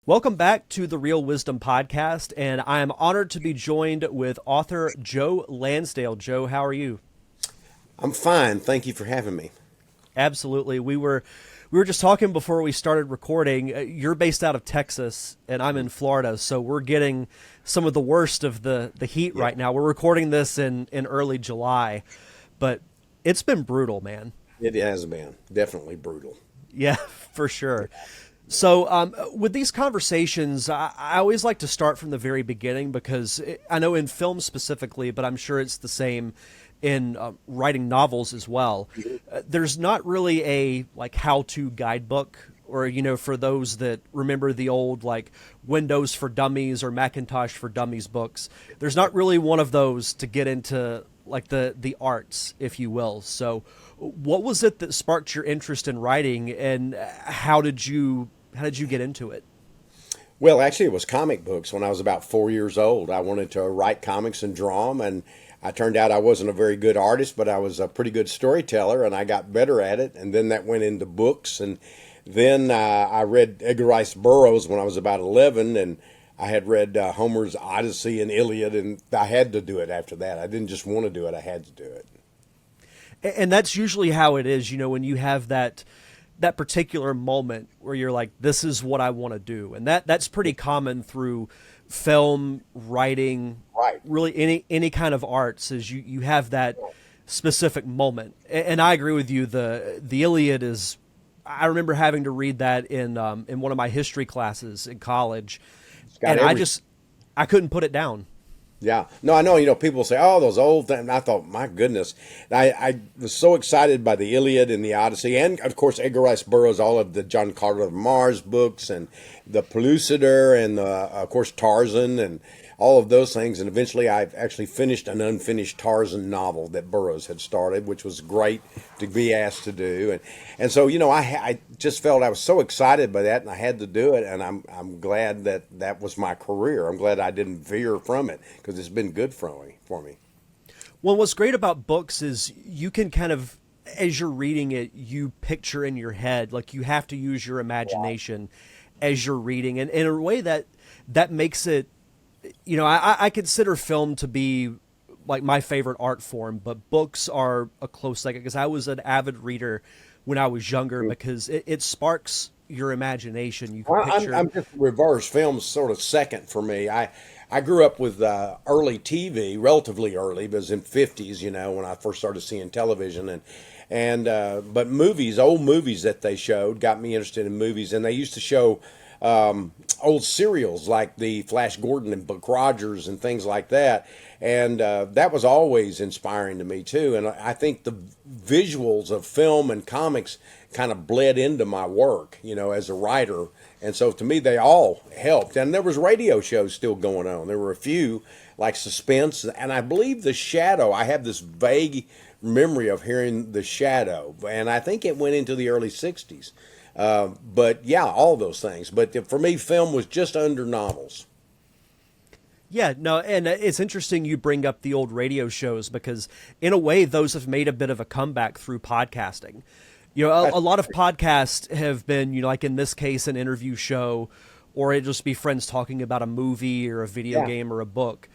Welcome back to the Real Wisdom Podcast, and I am honored to be joined with author Joe Lansdale. Joe, how are you? I'm fine. Thank you for having me. Absolutely. We were just talking before we started recording. You're based out of Texas, and I'm in Florida, so we're getting some of the worst of the heat Yeah, right now. We're recording this in early July, but it's been brutal, man. it has been definitely brutal. Yeah, for sure. So, with these conversations, I always like to start from the very beginning because I know in film specifically, but I'm sure it's the same in writing novels as well. There's not really a like how-to guidebook, or for those that remember the old like Windows for Dummies or Macintosh for Dummies books. There's not really one of those to get into like the arts, if you will. So, what was it that sparked your interest in writing, and how did you get into it? Well, actually, it was comic books. When I was about 4 years old, I wanted to write comics and draw them, and I turned out I wasn't a very good artist, but I was a pretty good storyteller, and I got better at it. And then that went into books, and then I read Edgar Rice Burroughs when I was about 11, and I had read Homer's Odyssey and Iliad, and I had to do it after that. I didn't just want to do it; I had to do it. And that's usually how it is, when you have that particular moment where you're like, this is what I want to do. And that's pretty common through film, writing, Right. really any kind of arts, is you have that specific moment. And I agree with you. The Iliad is, I remember having to read that in one of my history classes in college, It's got and every I couldn't put it down. Yeah. No, I know, people say, oh, those old things. And I thought, my goodness. I was so excited by the Iliad and the Odyssey, and, of course, Edgar Rice Burroughs, all of the John Carter of Mars books, and the Pellucidar, and, of course, Tarzan, and all of those things. And eventually I've actually finished an unfinished Tarzan novel that Burroughs had started, which was great to be asked to do. And so, I just felt I was so excited by that, and I had to do it. And I'm glad that that was my career. I'm glad I didn't veer from it because it's been good for me. Well, what's great about books is you can kind of, as you're reading it, you picture in your head, like you have to use your imagination as you're reading. And in a way that makes it, I consider film to be like my favorite art form, but books are a close second because I was an avid reader when I was younger because it sparks your imagination. You can Well, picture. I'm just reverse. Film's sort of second for me. I grew up with early TV, relatively early, but it was in '50s, when I first started seeing television, but movies, old movies that they showed, got me interested in movies, and they used to show old serials like the Flash Gordon and Buck Rogers and things like that, and that was always inspiring to me too. And I think the visuals of film and comics kind of bled into my work, as a writer. And so to me, they all helped. And there was radio shows still going on. There were a few like Suspense, and I believe The Shadow. I have this vague memory of hearing The Shadow, and I think it went into the early '60s. But yeah, all those things. But for me, film was just under novels. Yeah, no, and it's interesting you bring up the old radio shows because, in a way, those have made a bit of a comeback through podcasting. A lot of podcasts have been, like in this case, an interview show, or it just be friends talking about a movie or a video Yeah, game or a book.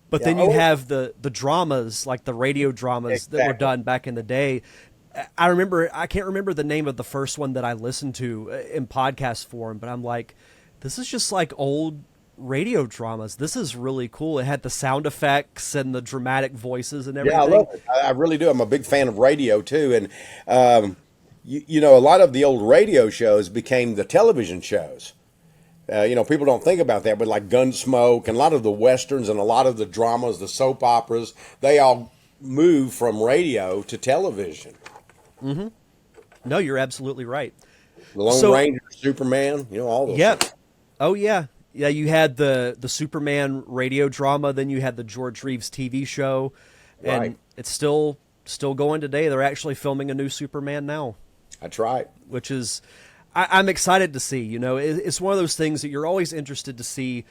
But yeah. then you Oh, have the dramas, like the radio dramas that were exactly. done back in the day. I can't remember the name of the first one that I listened to in podcast form, but I'm like, this is just like old radio dramas. This is really cool. It had the sound effects and the dramatic voices and Yeah, I everything. love it. I really do. I'm a big fan of radio too, and a lot of the old radio shows became the television shows. People don't think about that, but like Gunsmoke and a lot of the westerns and a lot of the dramas, the soap operas, they all moved from radio to television. No, you're absolutely right. The Lone So, Ranger, Superman, all those yeah. things. Oh, yeah. Yeah, you had the Superman radio drama, then you had the George Reeves TV show, and Right. it's still going today. They're actually filming a new Superman now, That's right. which is I'm excited to see. It's one of those things that you're always interested to see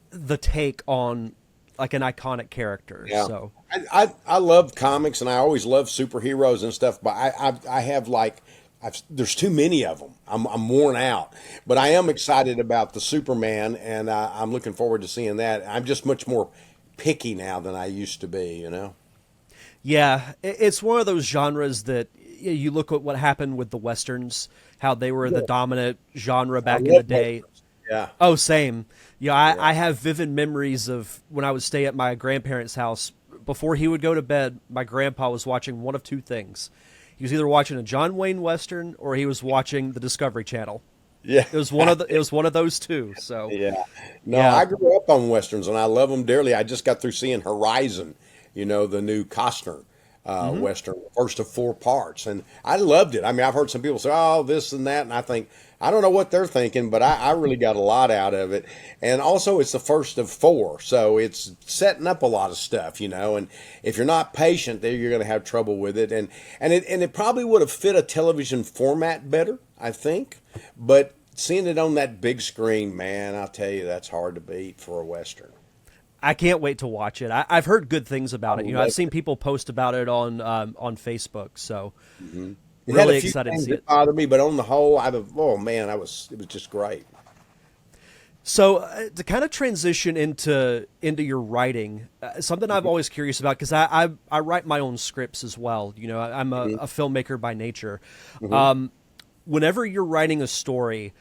the take on like an iconic character. Yeah, So I love comics and I always love superheroes and stuff, but I have like there's too many of them. I'm worn out, but I am excited about the Superman, and I'm looking forward to seeing that. I'm just much more picky now than I used to be. Yeah, it's one of those genres that you look at what happened with the westerns, how they were the Yeah. dominant genre I back in the love day. westerns. Yeah, Oh, same. Yeah, yeah, I have vivid memories of when I would stay at my grandparents' house. Before he would go to bed, my grandpa was watching one of two things. He was either watching a John Wayne Western or he was watching the Discovery Channel. yeah. It was one of those two. So, Yeah. No, yeah. I grew up on westerns and I love them dearly. I just got through seeing Horizon, the new Costner western, first of four parts, and I loved it. I mean, I've heard some people say, "Oh, this and that," and I think I don't know what they're thinking, but I really got a lot out of it. And also, it's the first of four, so it's setting up a lot of stuff, And if you're not patient, then you're going to have trouble with it. And it probably would have fit a television format better, I think, but seeing it on that big screen, man, I'll tell you, that's hard to beat for a Western. I can't wait to watch it. I've heard good things about I it. I've love seen it. people post about it on Facebook. So, It had a really few excited to things see that it. bothered me, but on the whole, oh man, it was just great. So to kind of transition into your writing, something I'm always curious about because I write my own scripts as well. I'm a filmmaker by nature. Whenever you're writing a story,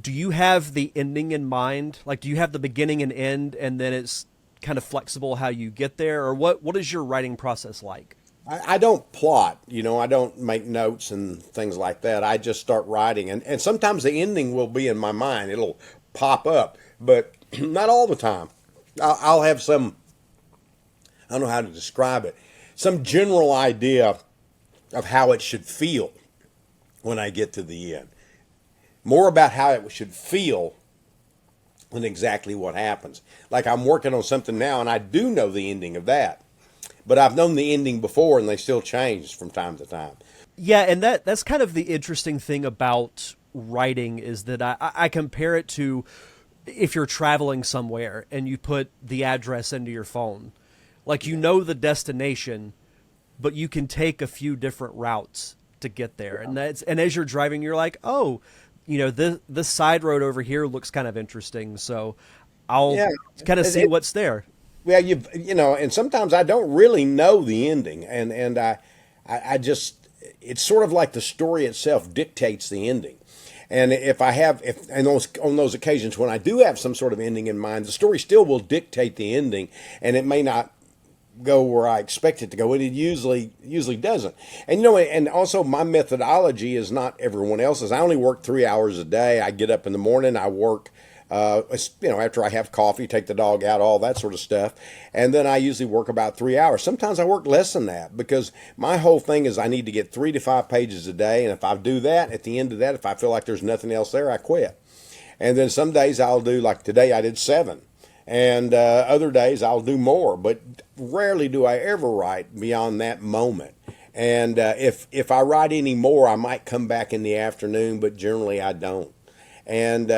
do you have the ending in mind? Like, do you have the beginning and end, and then it's kind of flexible how you get there, or what is your writing process like? I don't plot, I don't make notes and things like that. I just start writing, and sometimes the ending will be in my mind. It'll pop up, but not all the time. I'll have I don't know how to describe it, some general idea of how it should feel when I get to the end. More about how it should feel than exactly what happens. Like I'm working on something now, and I do know the ending of that. But I've known the ending before, and they still change from time to time. Yeah, and that's kind of the interesting thing about writing is that I compare it to if you're traveling somewhere and you put the address into your phone. Like you know the destination, but you can take a few different routes to get there. And as you're driving, you're like, oh, this side road over here looks kind of interesting, so I'll Yeah, kind of it, see it, what's there. well, and sometimes I don't really know the ending, and I just it's sort of like the story itself dictates the ending. And if and on those occasions when I do have some sort of ending in mind, the story still will dictate the ending, and it may not go where I expect it to go, and it usually doesn't. And and also my methodology is not everyone else's. I only work 3 hours a day. I get up in the morning, I work. After I have coffee, take the dog out, all that sort of stuff, and then I usually work about 3 hours. Sometimes I work less than that because my whole thing is I need to get 3 to 5 pages a day, and if I do that, at the end of that, if I feel like there's nothing else there, I quit. And then some days I'll do like today I did 7. And other days I'll do more, but rarely do I ever write beyond that moment. And if I write any more, I might come back in the afternoon, but generally I don't. And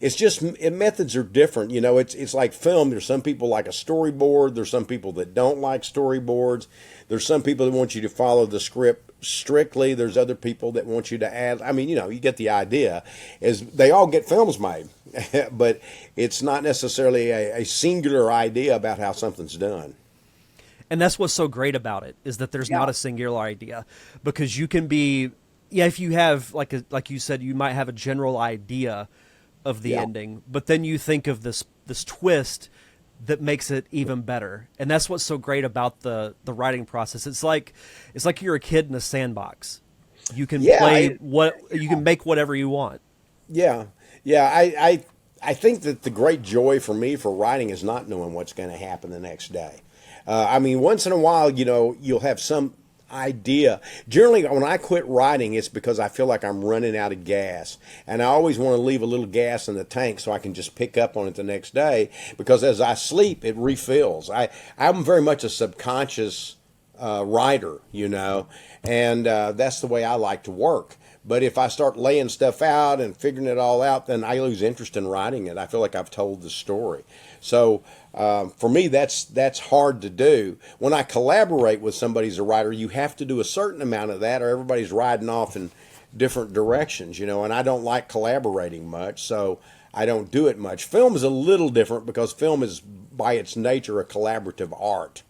it's just methods are different. It's like film. There's some people like a storyboard. There's some people that don't like storyboards. There's some people that want you to follow the script strictly. There's other people that want you to add. I mean, you get the idea. Is they all get films made, but it's not necessarily a singular idea about how something's done. And that's what's so great about it is that there's Yeah. not a singular idea because you can be if you have like you said you might have a general idea of the Yeah. ending, but then you think of this twist that makes it even better. And that's what's so great about the writing process. It's like you're a kid in a sandbox. You can Yeah. play you can make whatever you want. Yeah, yeah. I think that the great joy for me for writing is not knowing what's going to happen the next day. I mean, once in a while, you'll have some idea. Generally, when I quit writing, it's because I feel like I'm running out of gas, and I always want to leave a little gas in the tank so I can just pick up on it the next day. Because as I sleep, it refills. I'm very much a subconscious writer, and that's the way I like to work. But if I start laying stuff out and figuring it all out, then I lose interest in writing it. I feel like I've told the story. So for me, that's hard to do. When I collaborate with somebody as a writer, you have to do a certain amount of that, or everybody's riding off and different directions, and I don't like collaborating much, so I don't do it much. Film is a little different because film is by its nature a collaborative art.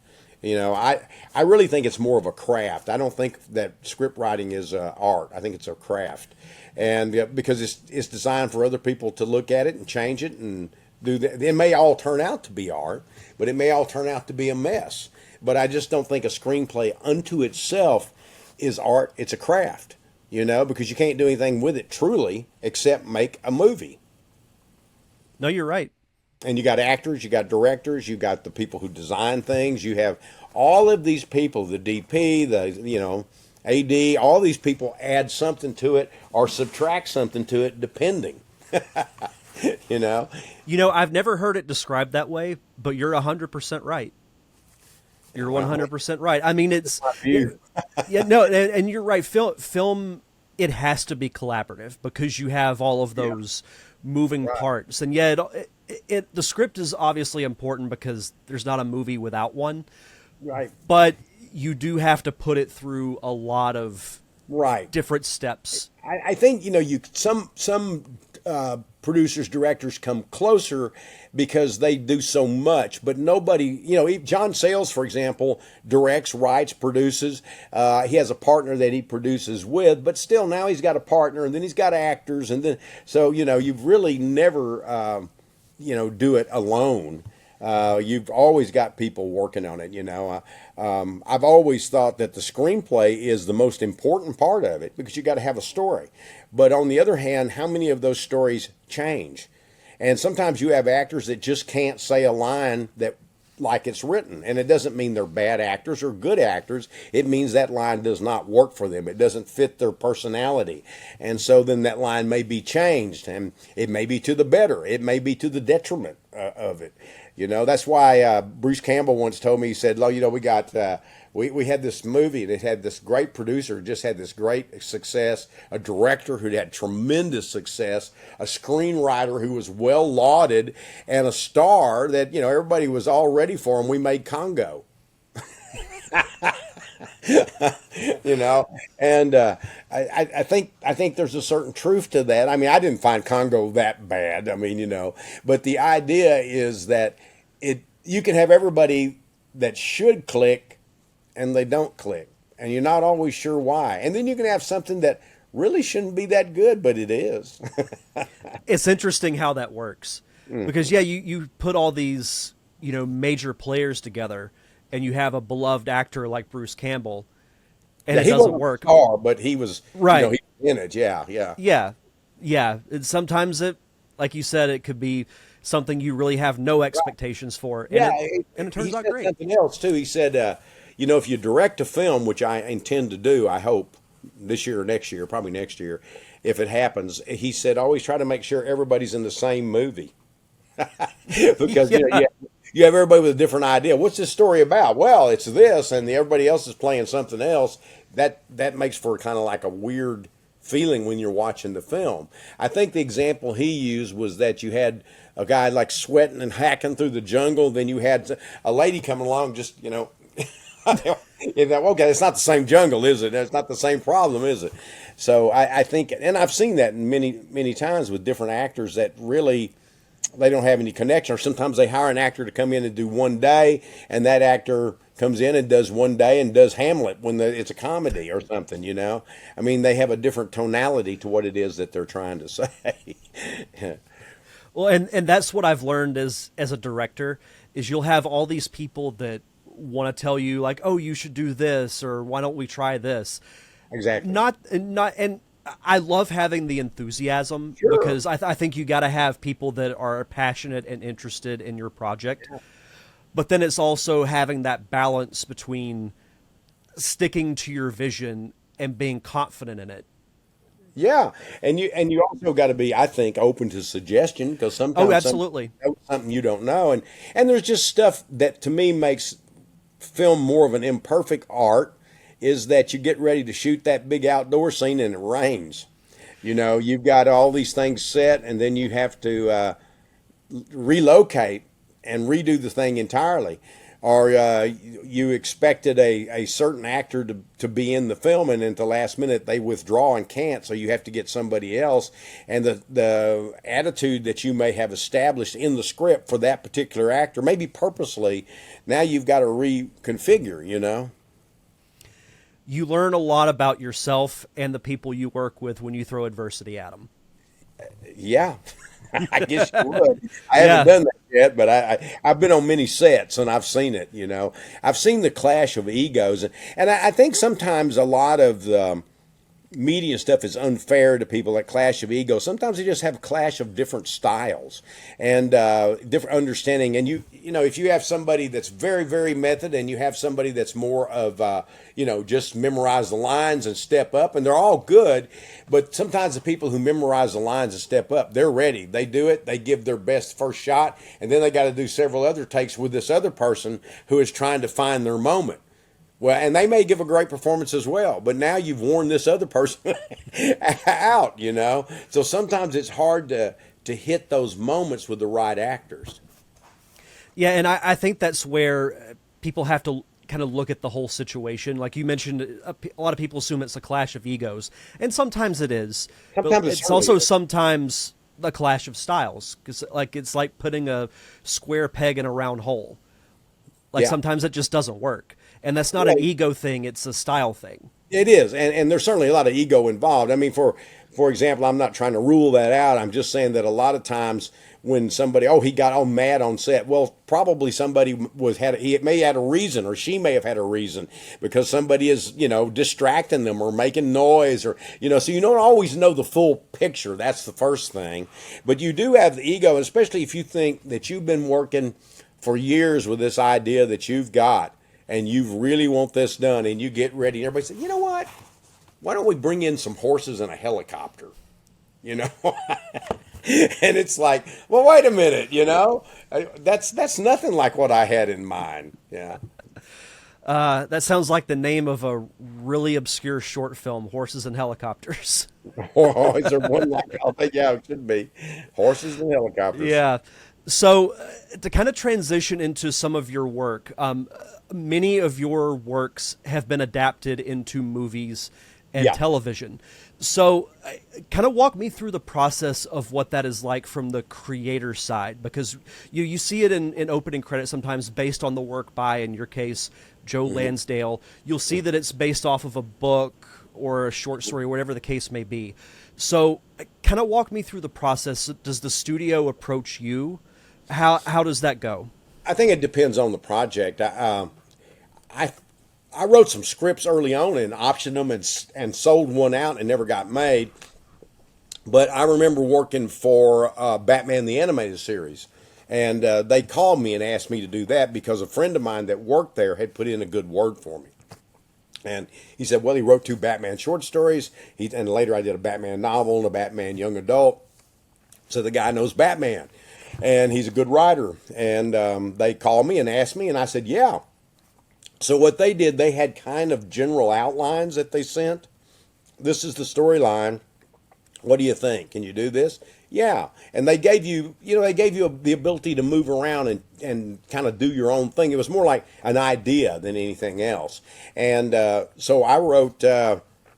I really think it's more of a craft. I don't think that script writing is art. I think it's a craft, and because it's designed for other people to look at it and change it and do that. It may all turn out to be art, but it may all turn out to be a mess. But I just don't think a screenplay unto itself is art. It's a craft, because you can't do anything with it truly except make a movie. No, you're right. And you got actors, you got directors, you got the people who design things. You have all of these people, the DP, the AD. All these people add something to it or subtract something to it, depending. I've never heard it described that way, but you're 100% right. You're 100% right. I mean, it's yeah, no, and you're right. Film, it has to be collaborative because you have all of those moving parts, and yet the script is obviously important because there's not a movie without one. Right. But you do have to put it through a lot of different steps. I think some producers, directors come closer because they do so much, but nobody. John Sayles, for example, directs, writes, produces. He has a partner that he produces with, but still now he's got a partner, and then he's got actors, and then you've really never do it alone. You've always got people working on it, I've always thought that the screenplay is the most important part of it because you got to have a story. But on the other hand, how many of those stories change? And sometimes you have actors that just can't say a line that like it's written. And it doesn't mean they're bad actors or good actors. It means that line does not work for them. It doesn't fit their personality. And so then that line may be changed, and it may be to the better. It may be to the detriment of it. That's why Bruce Campbell once told me, he said, we had this movie, and it had this great producer, just had this great success, a director who had tremendous success, a screenwriter who was well lauded, and a star that, everybody was all ready for, and we made Congo. And I think there's a certain truth to that. I mean, I didn't find Congo that bad. I mean, but the idea is that you can have everybody that should click and they don't click, and you're not always sure why. And then you can have something that really shouldn't be that good, but it is. It's interesting how that works because you put all these major players together, and you have a beloved actor like Bruce Campbell, and it doesn't work. Star, but he was right. He was in it. Yeah. And sometimes like you said, it could be something you really have no expectations for. And it turns out great. Something else too. He said, if you direct a film, which I intend to do, I hope this year or next year, probably next year, if it happens, he said, always try to make sure everybody's in the same movie. Because you have everybody with a different idea. What's this story about? Well, it's this, and everybody else is playing something else. That makes for kind of like a weird feeling when you're watching the film. I think the example he used was that you had a guy like sweating and hacking through the jungle. Then you had a lady coming along just, okay, it's not the same jungle, is it? It's not the same problem, is it? So I think, and I've seen that many, many times with different actors that really, they don't have any connection, or sometimes they hire an actor to come in and do one day, and that actor comes in and does one day and does Hamlet when it's a comedy or something, I mean, they have a different tonality to what it is that they're trying to say. Well, and that's what I've learned as a director is you'll have all these people that want to tell you like, oh, you should do this, or why don't we try this? Exactly. And I love having the enthusiasm because I think you got to have people that are passionate and interested in your project. Yeah. But then it's also having that balance between sticking to your vision and being confident in it. Yeah, and you also got to be, I think, open to suggestion because sometimes absolutely something you don't know, and there's just stuff that to me makes film more of an imperfect art. Is that you get ready to shoot that big outdoor scene and it rains. You've got all these things set, and then you have to relocate and redo the thing entirely. or you expected a certain actor to be in the film, and at the last minute they withdraw and can't, so you have to get somebody else. And the attitude that you may have established in the script for that particular actor, maybe purposely, now you've got to reconfigure, you know? You learn a lot about yourself and the people you work with when you throw adversity at them. Yeah, I guess you would. I Yeah. haven't done that yet, but I've been on many sets and I've seen it. You know, I've seen the clash of egos, and I think sometimes a lot of the media stuff is unfair to people. That clash of egos. Sometimes they just have a clash of different styles and different understanding. And you know, if you have somebody that's very very method, and you have somebody that's more of you know, just memorize the lines and step up, and they're all good. But sometimes the people who memorize the lines and step up, they're ready. They do it. They give their best first shot, and then they got to do several other takes with this other person who is trying to find their moment. Well, and they may give a great performance as well, but now you've worn this other person out, you know. So sometimes it's hard to hit those moments with the right actors. Yeah, and I think that's where people have to kind of look at the whole situation. Like you mentioned, a lot of people assume it's a clash of egos, and sometimes it is. Sometimes But it's it's also certainly sometimes a clash of styles, because like it's like putting a square peg in a round hole. Like yeah. sometimes it just doesn't work, and that's not an Well, ego thing; it's a style thing. it is, and there's certainly a lot of ego involved. I mean, for example, I'm not trying to rule that out. I'm just saying that a lot of times when somebody, oh, he got all mad on set, well, probably somebody he may have had a reason, or she may have had a reason, because somebody is, you know, distracting them or making noise, or, you know, so you don't always know the full picture. That's the first thing, but you do have the ego, especially if you think that you've been working for years with this idea that you've got, and you really want this done, and you get ready, and everybody says, you know what? Why don't we bring in some horses and a helicopter? You know? And it's like, well, wait a minute, you know? That's nothing like what I had in mind. Yeah. That sounds like the name of a really obscure short film, Horses and Helicopters. Oh, is there one like, I think, yeah, it should be. Horses and helicopters. Yeah. So to kind of transition into some of your work, many of your works have been adapted into movies and Yeah. television. So kind of walk me through the process of what that is like from the creator side, because you see it in opening credits sometimes based on the work by, in your case, Joe Lansdale. You'll see that it's based off of a book or a short story, whatever the case may be. So kind of walk me through the process. Does the studio approach you? How does that go? I think it depends on the project. I I wrote some scripts early on and optioned them and sold one out and never got made. But I remember working for Batman the Animated Series, and they called me and asked me to do that because a friend of mine that worked there had put in a good word for me. And he said, well, he wrote 2 Batman short stories, and later I did a Batman novel and a Batman young adult. So the guy knows Batman, and he's a good writer. And they called me and asked me, and I said, yeah. So what they did, they had kind of general outlines that they sent. This is the storyline. What do you think? Can you do this? Yeah. And they gave you, the ability to move around and kind of do your own thing. It was more like an idea than anything else. And so I wrote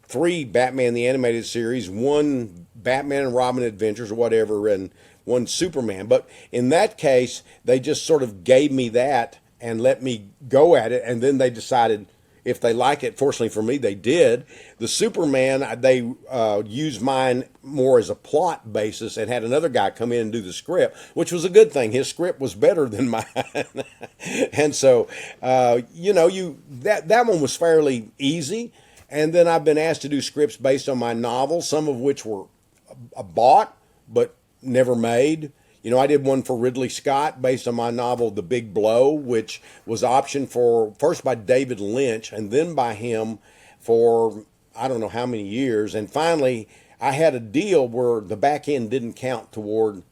3 Batman the Animated Series, 1 Batman and Robin Adventures or whatever, and 1 Superman. But in that case, they just sort of gave me that and let me go at it. And then they decided if they like it. Fortunately for me, they did. The Superman, they used mine more as a plot basis and had another guy come in and do the script, which was a good thing. His script was better than mine. And so, that one was fairly easy. And then I've been asked to do scripts based on my novels, some of which were bought but never made. I did one for Ridley Scott based on my novel, The Big Blow, which was optioned for first by David Lynch and then by him for I don't know how many years. And finally, I had a deal where the back end didn't count toward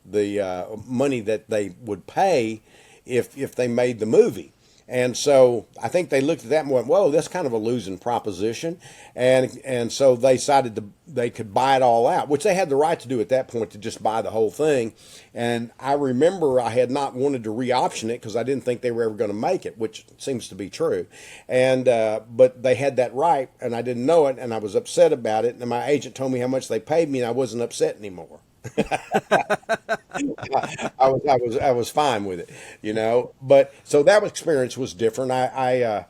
the money that they would pay if they made the movie. And so I think they looked at that and went, "Whoa, that's kind of a losing proposition," and so they decided they could buy it all out, which they had the right to do at that point, to just buy the whole thing. And I remember I had not wanted to re-option it because I didn't think they were ever going to make it, which seems to be true. And but they had that right, and I didn't know it, and I was upset about it. And my agent told me how much they paid me, and I wasn't upset anymore. I was fine with it, you know. But so that experience was different. I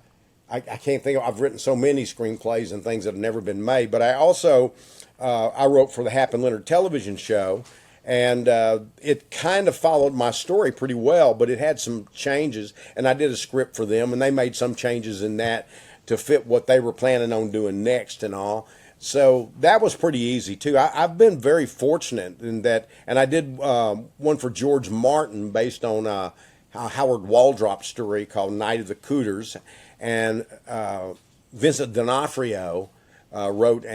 can't think of, I've written so many screenplays and things that have never been made. But I also I wrote for the Hap and Leonard television show, and it kind of followed my story pretty well. But it had some changes, and I did a script for them, and they made some changes in that to fit what they were planning on doing next and all. So that was pretty easy too. I've been very fortunate in that, and I did one for George Martin based on a Howard Waldrop story called Night of the Cooters, and Vincent D'Onofrio directed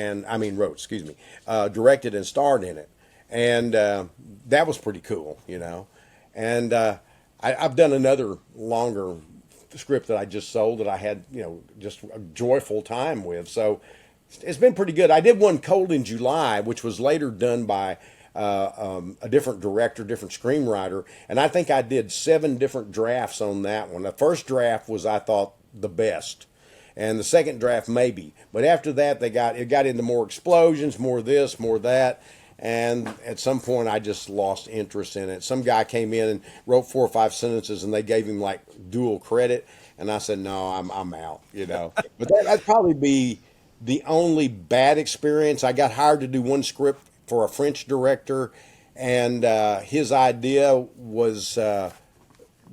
and starred in it, and that was pretty cool, you know. And I've done another longer script that I just sold that I had, you know, just a joyful time with. So it's been pretty good. I did one, Cold in July, which was later done by a different director, different screenwriter, and I think I did 7 different drafts on that one. The first draft was, I thought, the best, and the second draft maybe, but after that it got into more explosions, more this, more that, and at some point I just lost interest in it. Some guy came in and wrote 4 or 5 sentences, and they gave him like dual credit, and I said, no, I'm out, you know. But that'd probably be the only bad experience. I got hired to do one script for a French director, and his idea was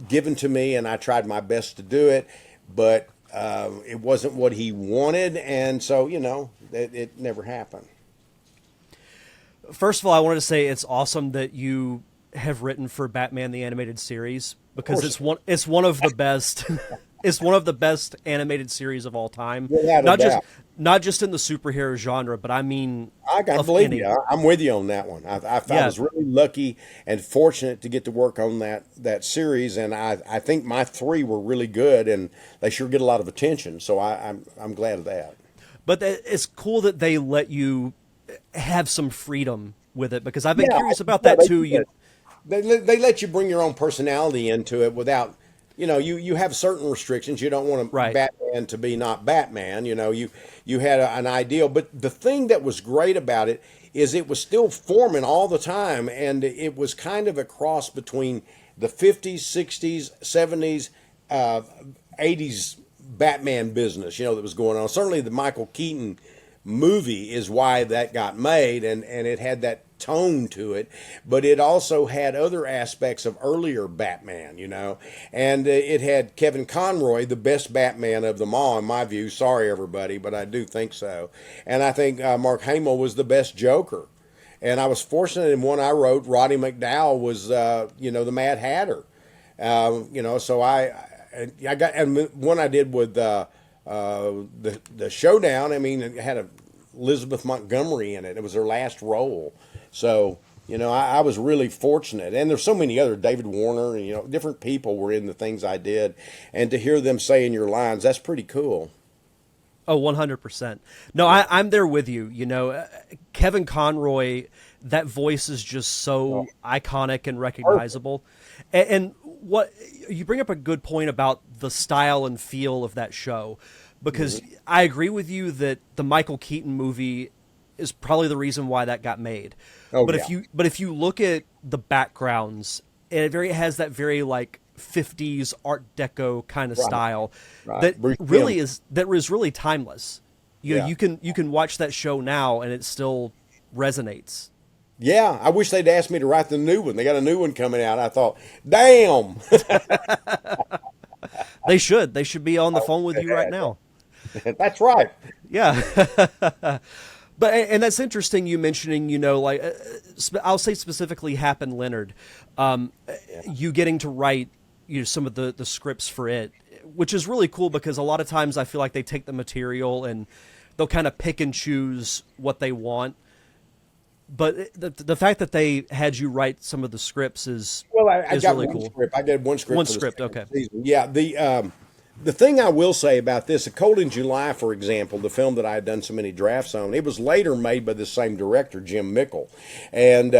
given to me, and I tried my best to do it, but it wasn't what he wanted, and so, you know, it never happened. First of all, I wanted to say it's awesome that you have written for Batman the Animated Series, because it's one of the best it's one of the best animated series of all time. Not just in the superhero genre, but I mean, I believe you. I'm with you on that one. I was really lucky and fortunate to get to work on that series, and I think my 3 were really good, and they sure get a lot of attention. So I'm glad of that. But it's cool that they let you have some freedom with it, because I've been curious about that too. They let you bring your own personality into it without, you know, you have certain restrictions. You don't want Batman to be not Batman. You know, you had an ideal. But the thing that was great about it is it was still forming all the time, and it was kind of a cross between the 50s, 60s, 70s, 80s Batman business, you know, that was going on. Certainly the Michael Keaton movie is why that got made, and it had that tone to it, but it also had other aspects of earlier Batman, you know, and it had Kevin Conroy, the best Batman of them all, in my view. Sorry, everybody, but I do think so. And I think Mark Hamill was the best Joker. And I was fortunate in one I wrote, Roddy McDowall was, the Mad Hatter. So I got, and one I did with the Showdown. I mean, it had Elizabeth Montgomery in it. It was her last role. So, I was really fortunate. And there's so many other, David Warner, and, different people were in the things I did. And to hear them saying your lines, that's pretty cool. Oh, 100%. No, I'm there with you. Kevin Conroy, that voice is just so iconic and recognizable. And what you bring up a good point about the style and feel of that show, because I agree with you that the Michael Keaton movie is probably the reason why that got made. If you look at the backgrounds, it has that very like 50s Art Deco kind of style that really is really timeless. You can watch that show now and it still resonates. Yeah, I wish they'd asked me to write the new one. They got a new one coming out. I thought, damn. They should be on the phone with you right now. That's right. Yeah. But and that's interesting. You mentioning, I'll say specifically Hap and Leonard, you getting to write, some of the scripts for it, which is really cool because a lot of times I feel like they take the material and they'll kind of pick and choose what they want. But the fact that they had you write some of the scripts is I got really one cool. Script. I did one script. One script, okay. Season. Yeah, The thing I will say about this, A Cold in July, for example, the film that I had done so many drafts on, it was later made by the same director, Jim Mickle. And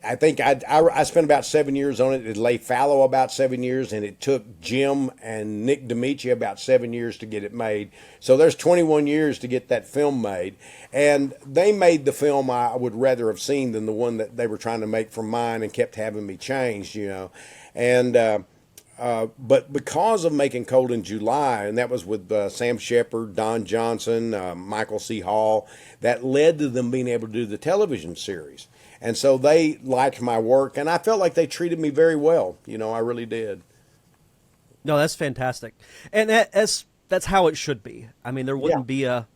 I think I spent about 7 years on it. It lay fallow about 7 years, and it took Jim and Nick D'Amici about 7 years to get it made. So there's 21 years to get that film made. And they made the film I would rather have seen than the one that they were trying to make for mine and kept having me changed, And but because of making Cold in July, and that was with Sam Shepard, Don Johnson, Michael C. Hall, that led to them being able to do the television series. And so they liked my work, and I felt like they treated me very well. I really did. No, that's fantastic, and that's how it should be. I mean, there wouldn't be a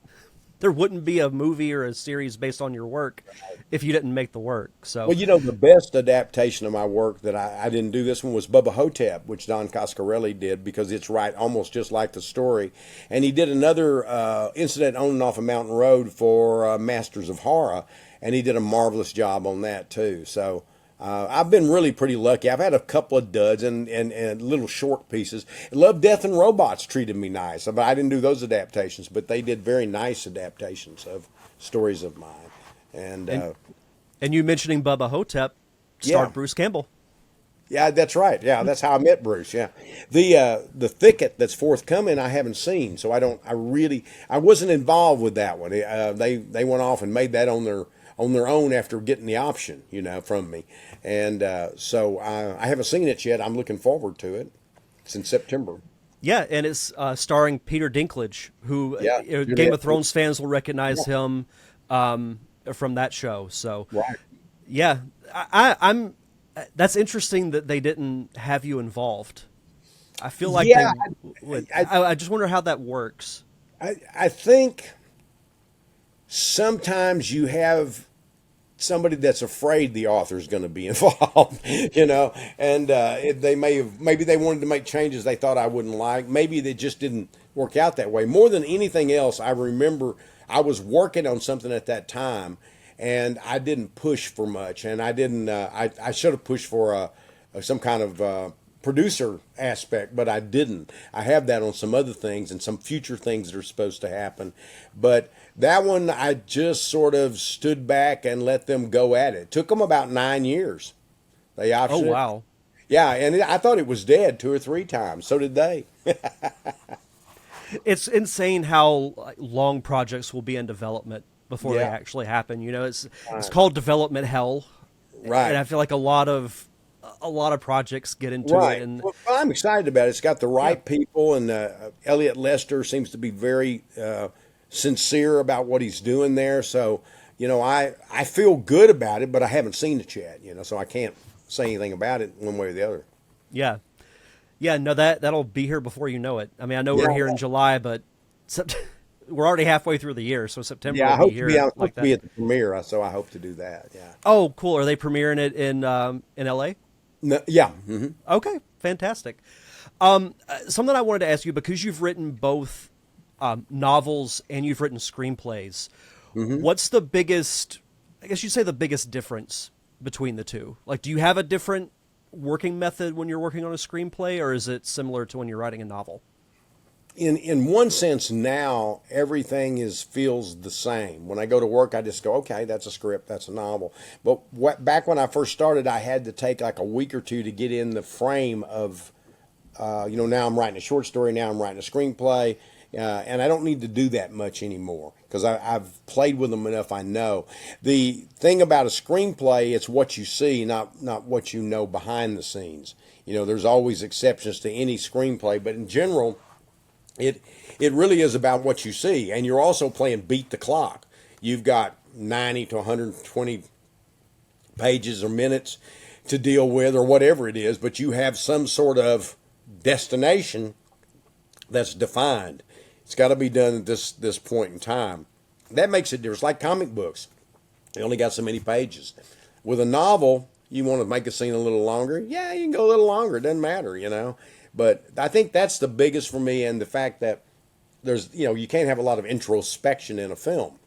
movie or a series based on your work if you didn't make the work. So, well, the best adaptation of my work that I didn't do this one was Bubba Hotep, which Don Coscarelli did, because it's right almost just like the story. And he did another incident on and off a mountain road for Masters of Horror, and he did a marvelous job on that too. So I've been really pretty lucky. I've had a couple of duds and little short pieces. Love, Death, and Robots treated me nice. But I didn't do those adaptations, but they did very nice adaptations of stories of mine. And you mentioning Bubba Hotep starred Yeah. Bruce Campbell. Yeah, that's right. Yeah, that's how I met Bruce. Yeah, the Thicket that's forthcoming I haven't seen, so I wasn't involved with that one. They went off and made that on their own after getting the option, from me, and so I haven't seen it yet. I'm looking forward to it. It's in September. Yeah, and it's starring Peter Dinklage, who Yeah, Game of Thrones fans will recognize him from that show. So, Right. yeah, I'm. That's interesting that they didn't have you involved. I feel like Yeah, they would. I just wonder how that works. I think sometimes you have somebody that's afraid the author's going to be involved, and maybe they wanted to make changes they thought I wouldn't like. Maybe they just didn't work out that way. More than anything else, I remember I was working on something at that time, and I didn't push for much, and I didn't. I should have pushed for some kind of producer aspect, but I didn't. I have that on some other things and some future things that are supposed to happen, but that one I just sort of stood back and let them go at it. It took them about 9 years. They Oh optioned it. wow! Yeah, and I thought it was dead 2 or 3 times. So did they. It's insane how long projects will be in development before they Yeah. actually happen. It's called development hell, Right. and I feel like a lot of projects get into Right. it. And Well, I'm excited about it. It's got the right people, and Elliot Lester seems to be very sincere about what he's doing there. So, I feel good about it, but I haven't seen it yet, so I can't say anything about it one way or the other. yeah, yeah, no, that'll be here before you know it. I mean, I know we're Yeah. here in July, but we're already halfway through the year, so September Yeah, I will hope be to here be. I'm like supposed to be that. at the premiere, so I hope to do that. Yeah. Oh, cool. Are they premiering it in LA? No, yeah. Hmm. Okay, fantastic. Something I wanted to ask you, because you've written both novels and you've written screenplays. What's the biggest? I guess you'd say the biggest difference between the two. Like, do you have a different working method when you're working on a screenplay, or is it similar to when you're writing a novel? In one sense, now everything feels the same. When I go to work, I just go, okay, that's a script, that's a novel. But back when I first started, I had to take like a week or two to get in the frame of, now I'm writing a short story, now I'm writing a screenplay, and I don't need to do that much anymore because I've played with them enough. I know the thing about a screenplay; it's what you see, not what you know behind the scenes. There's always exceptions to any screenplay, but in general. It really is about what you see, and you're also playing beat the clock. You've got 90 to 120 pages or minutes to deal with, or whatever it is, but you have some sort of destination that's defined. It's got to be done at this point in time. That makes it different. It's like comic books. They only got so many pages. With a novel, you want to make a scene a little longer. Yeah, you can go a little longer. It doesn't matter. But I think that's the biggest for me, and the fact that you can't have a lot of introspection in a film.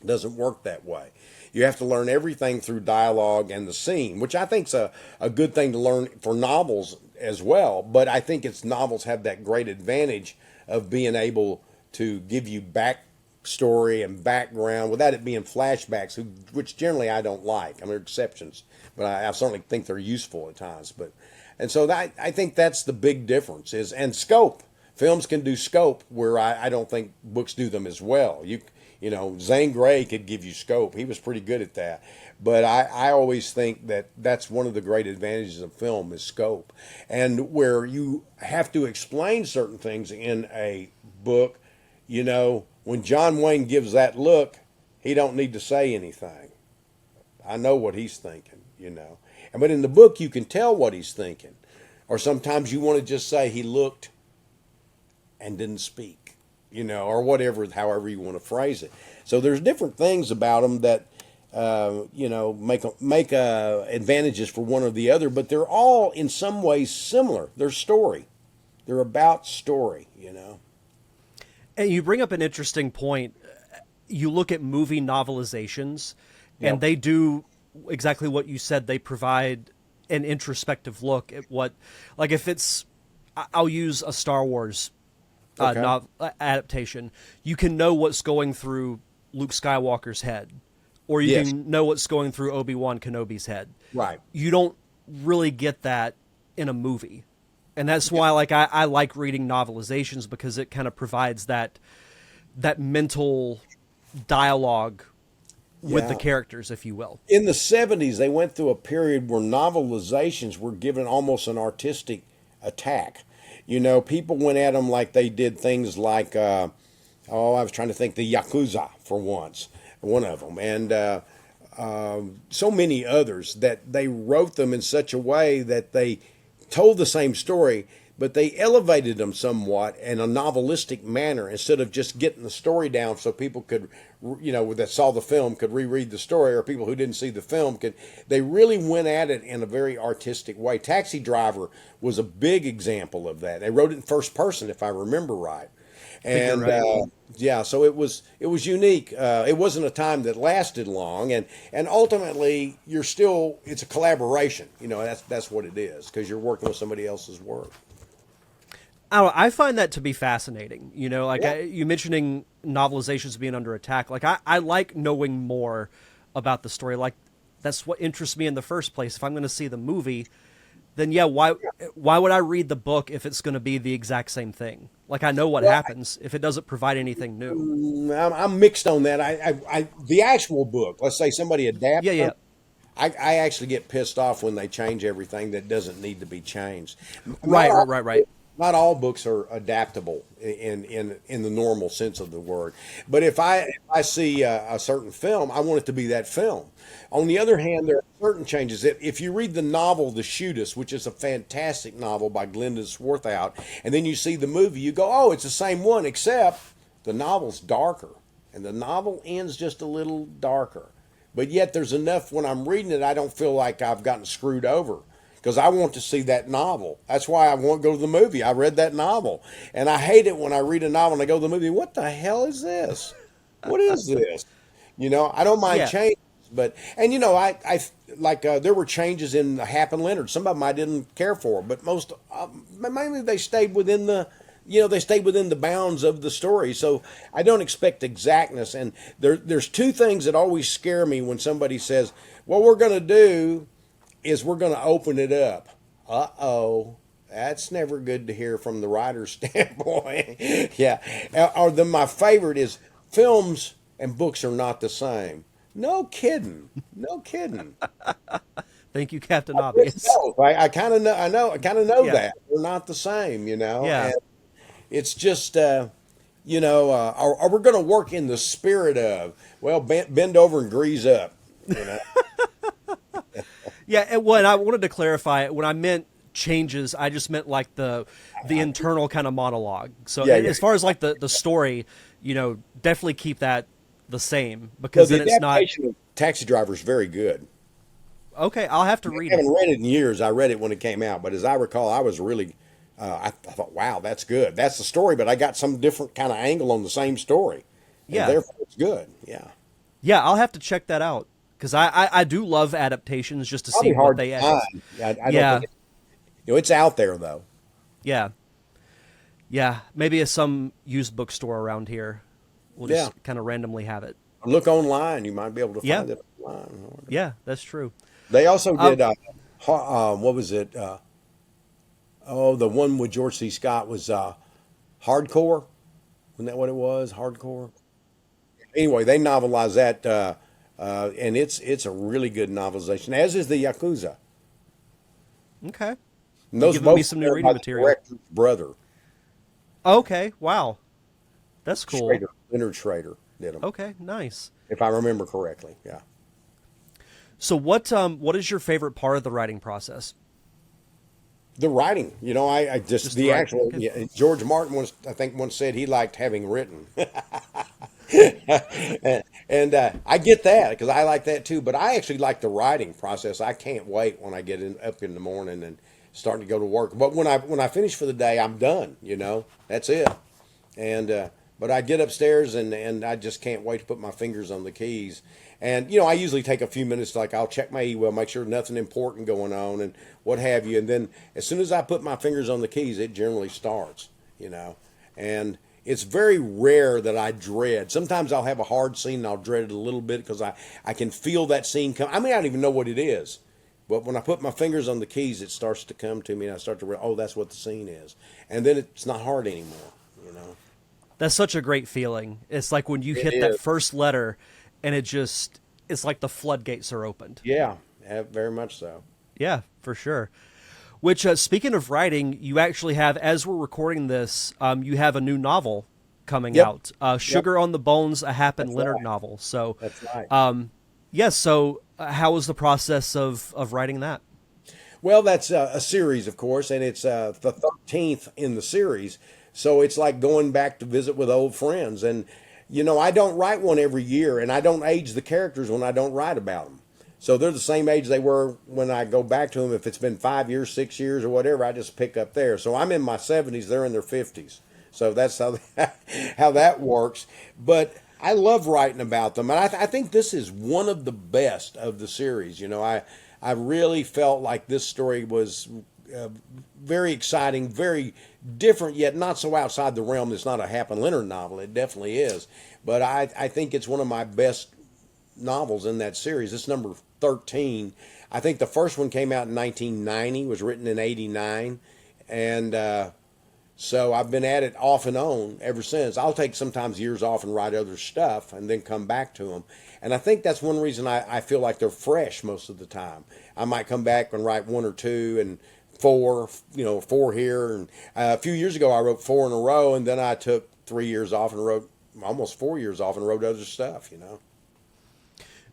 It doesn't work that way. You have to learn everything through dialogue and the scene, which I think's a good thing to learn for novels as well. But I think it's novels have that great advantage of being able to give you backstory and background without it being flashbacks, which generally I don't like. I mean, there are exceptions, but I certainly think they're useful at times. But and so that, I think that's the big difference is and scope. Films can do scope where I don't think books do them as well. You know, Zane Grey could give you scope. He was pretty good at that. But I always think that that's one of the great advantages of film is scope. And where you have to explain certain things in a book, you know, when John Wayne gives that look, he don't need to say anything. I know what he's thinking, you know. But in the book, you can tell what he's thinking. Or sometimes you want to just say he looked and didn't speak, you know, or whatever, however you want to phrase it. So there's different things about them that, you know, make advantages for one or the other, but they're all in some ways similar. They're story. They're about story, you know. And you bring up an interesting point. You look at movie novelizations, and Yep. they do exactly what you said. They provide an introspective look at what, like if it's, I'll use a Star Wars Okay. adaptation. You can know what's going through Luke Skywalker's head, or you Yes. can know what's going through Obi-Wan Kenobi's head. Right. You don't really get that in a movie. And that's why like I like reading novelizations because it kind of provides that mental dialogue with the Yeah. characters, if you will. In the 70s, they went through a period where novelizations were given almost an artistic attack. You know, people went at them like they did things like, I was trying to think, the Yakuza for once, one of them, and so many others that they wrote them in such a way that they told the same story, but they elevated them somewhat in a novelistic manner instead of just getting the story down so people could, you know, that saw the film could reread the story, or people who didn't see the film could. They really went at it in a very artistic way. Taxi Driver was a big example of that. They wrote it in first person, if I remember right. I think you're And right. yeah, so it was unique. It wasn't a time that lasted long, and ultimately it's a collaboration. You know, that's what it is because you're working with somebody else's work. I don't know, I find that to be fascinating. You know, like Yeah. you mentioning novelizations being under attack. Like I like knowing more about the story. Like that's what interests me in the first place. If I'm going to see the movie, then yeah, why would I read the book if it's going to be the exact same thing? Like I know what Well, happens if it doesn't provide anything new. I'm mixed on that. The actual book. Let's say somebody adapts Yeah, yeah. them. I actually get pissed off when they change everything that doesn't need to be changed. Not Right, right, all, right, right. not all books are adaptable in the normal sense of the word. But if I see a certain film, I want it to be that film. On the other hand, there are certain changes. If you read the novel The Shootist, which is a fantastic novel by Glenda Swarthout, and then you see the movie, you go, oh, it's the same one, except the novel's darker, and the novel ends just a little darker. But yet there's enough when I'm reading it, I don't feel like I've gotten screwed over because I want to see that novel. That's why I won't go to the movie. I read that novel. And I hate it when I read a novel and I go to the movie, what the hell is this? What is this? You know, I don't mind Yeah. changes, but, and you know, there were changes in Hap and Leonard. Some of them I didn't care for, but mainly they stayed within the bounds of the story. So I don't expect exactness. And there's two things that always scare me when somebody says, what we're going to do is we're going to open it up. Uh-oh. That's never good to hear from the writer's standpoint. Yeah. Or my favorite is films and books are not the same. No kidding. No kidding. Thank you, Captain It's Obvious. both. I kind of know. I kind of know Yeah. that they're not the same. You know, Yeah. and it's just are we going to work in the spirit of bend over and grease up. You know. Yeah, and I wanted to clarify when I meant changes, I just meant like the internal kind of monologue. So Yeah, yeah. as far as like the story, you know, definitely keep that the same Well, because the then it's not adaptation of Taxi Driver is very good. okay. I'll have to I read it. haven't read it in years. I read it when it came out, but as I recall, I was really. I thought, wow, that's good. That's the story, but I got some different kind of angle on the same story, and Yeah. therefore it's good. Yeah. Yeah, I'll have to check that out because I do love adaptations just to see Probably what hard to they add. find. I don't think Yeah, it, it's out there though. yeah, yeah. Maybe at some used bookstore around here, we'll Yeah, just kind of randomly have it. look online. You might be able to Yeah, find it online. yeah, that's true. They also Um, did. What was it? Oh, the one with George C. Scott was Hardcore. Wasn't that what it was? Hardcore. Anyway, they novelized that, and it's a really good novelization. As is the Yakuza. okay, And you're those giving me both some new were by reading the material. director's brother, Okay, wow, that's cool. Schrader. Leonard Schrader did them, Okay, nice. if I remember correctly. Yeah. So what is your favorite part of the writing process? The writing, I just Just the the writing. actual Okay. yeah, George Martin once I think once said he liked having written, and I get that because I like that too. But I actually like the writing process. I can't wait when I get up in the morning and starting to go to work. But when I finish for the day, I'm done. That's it. And but I get upstairs and I just can't wait to put my fingers on the keys. And I usually take a few minutes, like I'll check my email, make sure nothing important going on, and what have you. And then as soon as I put my fingers on the keys, it generally starts. And it's very rare that I dread. Sometimes I'll have a hard scene and I'll dread it a little bit because I can feel that scene come. I may not even know what it is, but when I put my fingers on the keys, it starts to come to me, and I start to realize, oh, that's what the scene is, and then it's not hard anymore. You know. That's such a great feeling. It's like when you It hit that is. first letter and it's like the floodgates are opened. Yeah, very much so. Yeah, for sure. Which, speaking of writing, you actually have, as we're recording this, you have a new novel coming Yep. out. Yep. Sugar on the Bones, a Happen That's Leonard right. novel. So, That's right. yes. So, how was the process of writing that? Well, that's a series, of course, and it's the 13th in the series. So it's like going back to visit with old friends. And, I don't write one every year, and I don't age the characters when I don't write about them. So they're the same age they were when I go back to them. If it's been 5 years, 6 years, or whatever, I just pick up there. So I'm in my 70s, they're in their 50s. So that's how, how that works. But I love writing about them. And I think this is one of the best of the series. I really felt like this story was very exciting, very different, yet not so outside the realm. It's not a Hap and Leonard novel. It definitely is. But I think it's one of my best novels in that series. It's number 13. I think the first one came out in 1990, was written in 89. And so I've been at it off and on ever since. I'll take sometimes years off and write other stuff and then come back to them. And I think that's one reason I feel like they're fresh most of the time. I might come back and write one or two and four here. And a few years ago, I wrote four in a row, and then I took 3 years off and wrote almost 4 years off and wrote other stuff.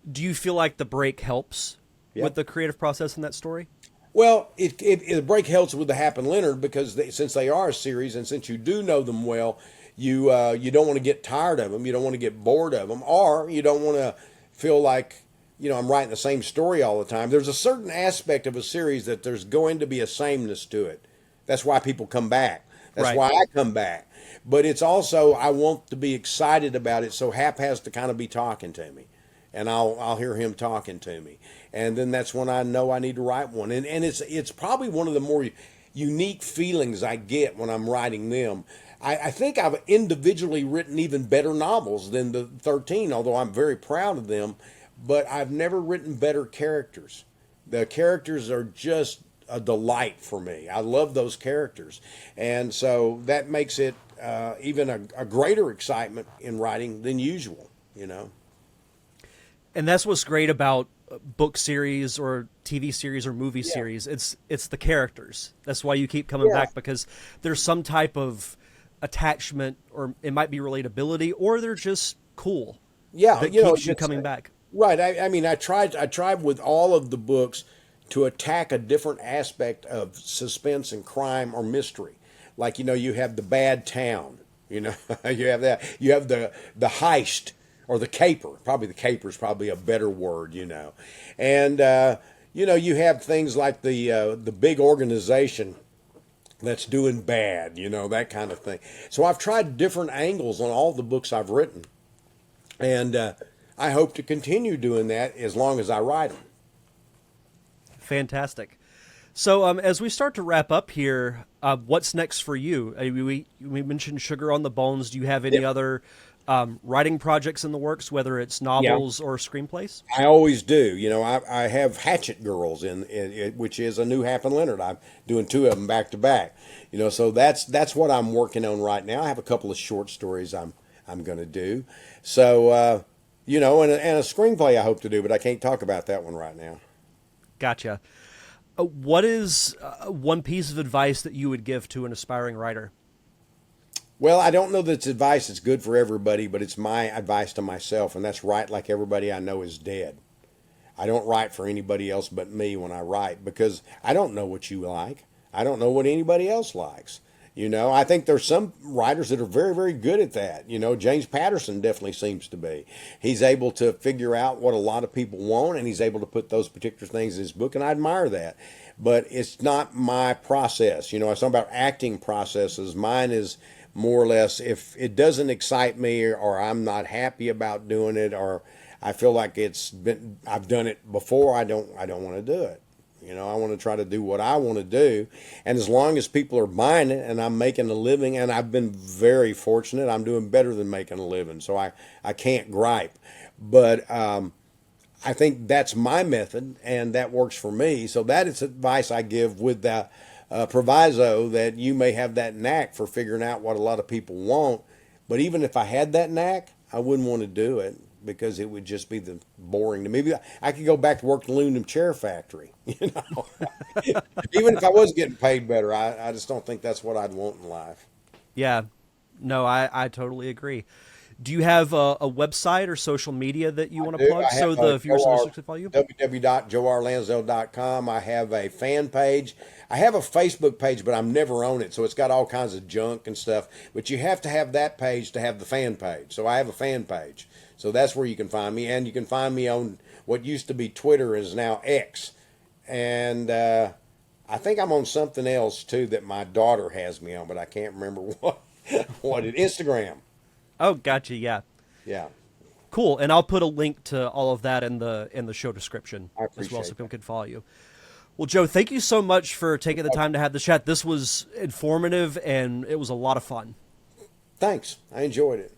Do you feel like the break helps with Yep. the creative process in that story? Well, the break helps with the Hap and Leonard because since they are a series and since you do know them well, you don't want to get tired of them, you don't want to get bored of them, or you don't want to feel like I'm writing the same story all the time. There's a certain aspect of a series that there's going to be a sameness to it. That's why people come back. That's Right. why I come back. But it's also I want to be excited about it, so Hap has to kind of be talking to me, and I'll hear him talking to me, and then that's when I know I need to write one. And it's probably one of the more unique feelings I get when I'm writing them. I think I've individually written even better novels than the 13, although I'm very proud of them. But I've never written better characters. The characters are just a delight for me. I love those characters, and so that makes it even a greater excitement in writing than usual. And that's what's great about book series or TV series or movie Yeah. series. It's the characters. That's why you keep coming Yeah. back, because there's some type of attachment, or it might be relatability, or they're just cool Yeah, that keeps you it's coming back. right. I mean, I tried with all of the books to attack a different aspect of suspense and crime or mystery. Like, you have the bad town, you have that. You have the heist or the caper. Probably the caper is probably a better word. And you have things like the big organization that's doing bad, that kind of thing. So I've tried different angles on all the books I've written, and I hope to continue doing that as long as I write them. Fantastic. So as we start to wrap up here, what's next for you? We mentioned Sugar on the Bones. Do you have any Yep. other writing projects in the works, whether it's Yeah. novels or screenplays? I always do. I have Hatchet Girls which is a new Happen Leonard. I'm doing two of them back to back. So that's what I'm working on right now. I have a couple of short stories I'm going to do. So and a screenplay I hope to do, but I can't talk about that one right now. Gotcha. What is one piece of advice that you would give to an aspiring writer? Well, I don't know that it's advice that's good for everybody, but it's my advice to myself, and that's write like everybody I know is dead. I don't write for anybody else but me when I write because I don't know what you like. I don't know what anybody else likes. I think there's some writers that are very, very good at that. James Patterson definitely seems to be. He's able to figure out what a lot of people want, and he's able to put those particular things in his book, and I admire that. But it's not my process. I was talking about acting processes. Mine is more or less if it doesn't excite me or I'm not happy about doing it or I feel like I've done it before, I don't want to do it. I want to try to do what I want to do. And as long as people are buying it and I'm making a living, and I've been very fortunate, I'm doing better than making a living. So I can't gripe. But I think that's my method and that works for me. So that is advice I give with the proviso that you may have that knack for figuring out what a lot of people want. But even if I had that knack, I wouldn't want to do it because it would just be boring to me. Maybe I could go back to work at the aluminum chair factory, Even if I was getting paid better, I just don't think that's what I'd want in life. Yeah, no, I totally agree. Do you have a website or social media that you want to Do plug I so have the viewers and listeners can follow you? www.joarlansdale.com. I have a fan page. I have a Facebook page, but I'm never on it, so it's got all kinds of junk and stuff. But you have to have that page to have the fan page. So I have a fan page. So that's where you can find me. And you can find me on what used to be Twitter is now X. And I think I'm on something else, too, that my daughter has me on, but I can't remember what it Instagram. Oh, gotcha. Yeah. Yeah. Cool. And I'll put a link to all of that in the show description I as well, appreciate so people that. can follow you. Well, Joe, thank you so much for taking the time to have the chat. This was informative and it was a lot of fun. Thanks. I enjoyed it.